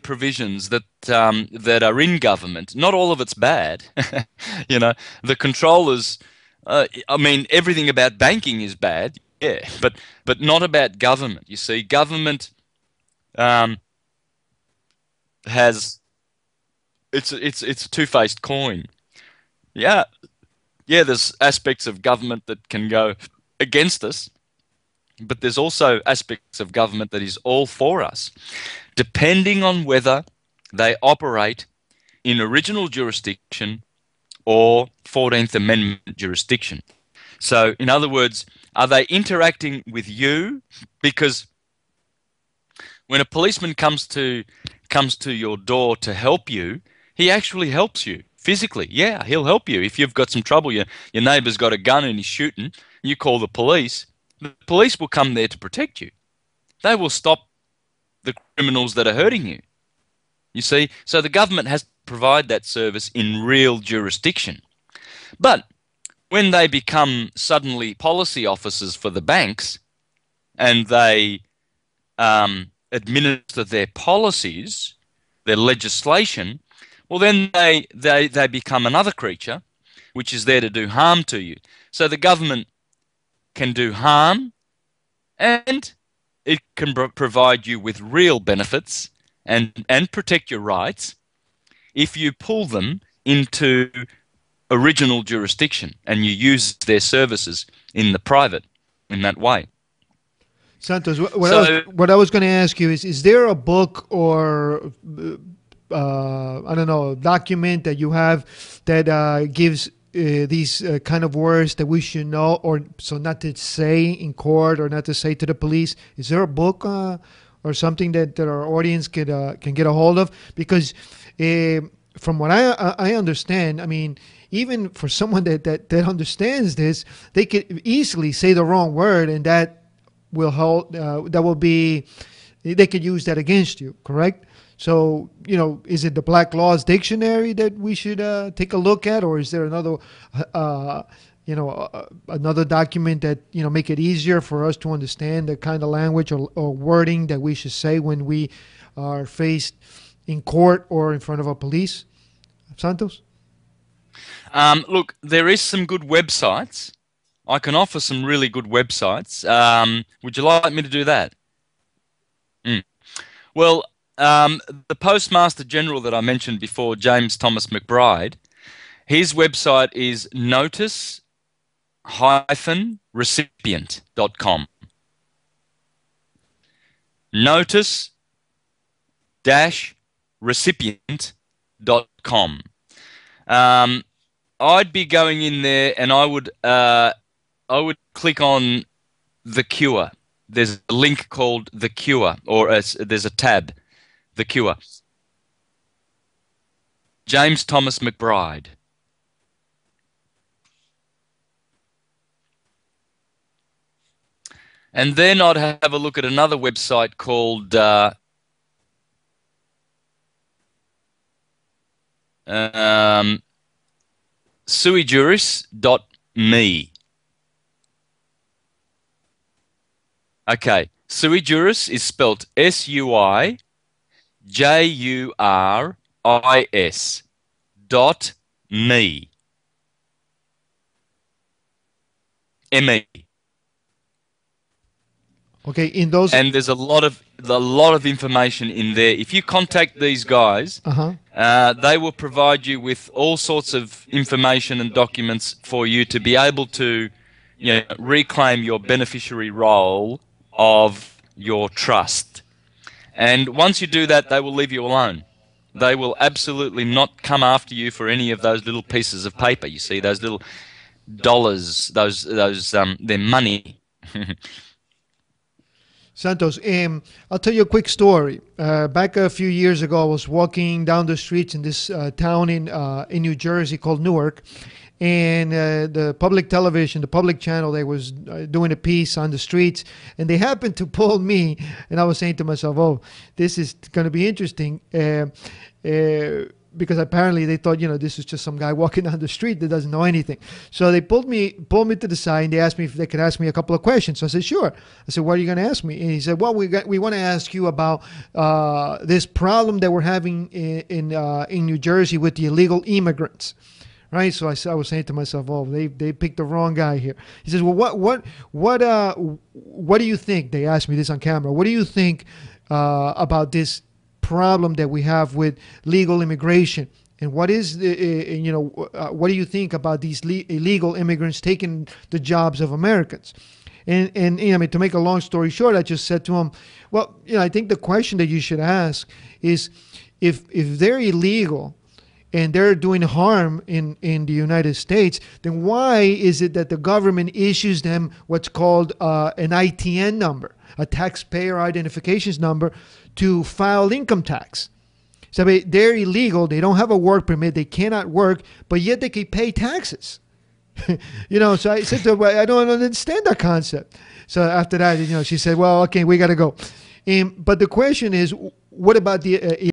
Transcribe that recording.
provisions that are in government. Not all of it's bad. You know, the controllers. I mean, everything about banking is bad. Yeah, but not about government. You see, government um, has it's a two-faced coin. Yeah, yeah. There's aspects of government that can go against us, but there's also aspects of government that is all for us, depending on whether they operate in original jurisdiction or 14th Amendment jurisdiction. So, in other words, are they interacting with you? Because when a policeman comes to your door to help you, he actually helps you physically. Yeah, he'll help you. If you've got some trouble, your neighbour's got a gun and he's shooting, you call the police. The police will come there to protect you. They will stop the criminals that are hurting you. You see? So the government has to provide that service in real jurisdiction. But when they become suddenly policy officers for the banks and they administer their policies, their legislation, well, then they become another creature which is there to do harm to you. So the government can do harm and it can provide you with real benefits and protect your rights if you pull them into original jurisdiction and you use their services in the private in that way. Santos, So, what I was going to ask you is there a book or I don't know document that you have that gives these kind of words that we should know, or so not to say in court or not to say to the police? Is there a book or something that our audience can get a hold of? Because from what I understand, I mean, even for someone that understands this, they could easily say the wrong word, and that will hold. That will be. They could use that against you. Correct? So, is it the Black Laws Dictionary that we should take a look at, or is there another, another document that make it easier for us to understand the kind of language or wording that we should say when we are faced in court or in front of a police? Santos? look, there is some good websites. I can offer some really good websites. Would you like me to do that? Mm. Well, the Postmaster General that I mentioned before, James Thomas McBride, his website is notice-recipient.com. Notice-recipient.com. I'd be going in there and I would click on The Cure. There's a link called The Cure, or there's a tab, The Cure. James Thomas McBride. And then I'd have a look at another website called suijuris.me. Okay, sui juris is spelt SUIJURIS .me. M-E. Okay, in those. And there's a lot of information in there. If you contact these guys, they will provide you with all sorts of information and documents for you to be able to, reclaim your beneficiary role of your trust. And once you do that, they will leave you alone. They will absolutely not come after you for any of those little pieces of paper. You see, those little dollars, they're money. Santos, I'll tell you a quick story. Back a few years ago, I was walking down the streets in this town in New Jersey called Newark, and the public television, the public channel, they was doing a piece on the streets, and they happened to pull me, and I was saying to myself, "Oh, this is going to be interesting." because apparently they thought, this is just some guy walking down the street that doesn't know anything. So they pulled me to the side, and they asked me if they could ask me a couple of questions. So I said, sure. I said, what are you going to ask me? And he said, well, we want to ask you about this problem that we're having in New Jersey with the illegal immigrants. Right, so I was saying to myself, "Oh, they picked the wrong guy here." He says, "Well, what do you think?" They asked me this on camera. What do you think about this problem that we have with legal immigration? And what is what do you think about these illegal immigrants taking the jobs of Americans? And I mean, to make a long story short, I just said to him, "Well, I think the question that you should ask is if they're illegal." And they're doing harm in the United States, then why is it that the government issues them what's called an ITN number, a taxpayer identifications number, to file income tax? So I mean, they're illegal, they don't have a work permit, they cannot work, but yet they can pay taxes. So I said to her, I don't understand that concept. So after that, she said, well, okay, we got to go. But the question is, what about the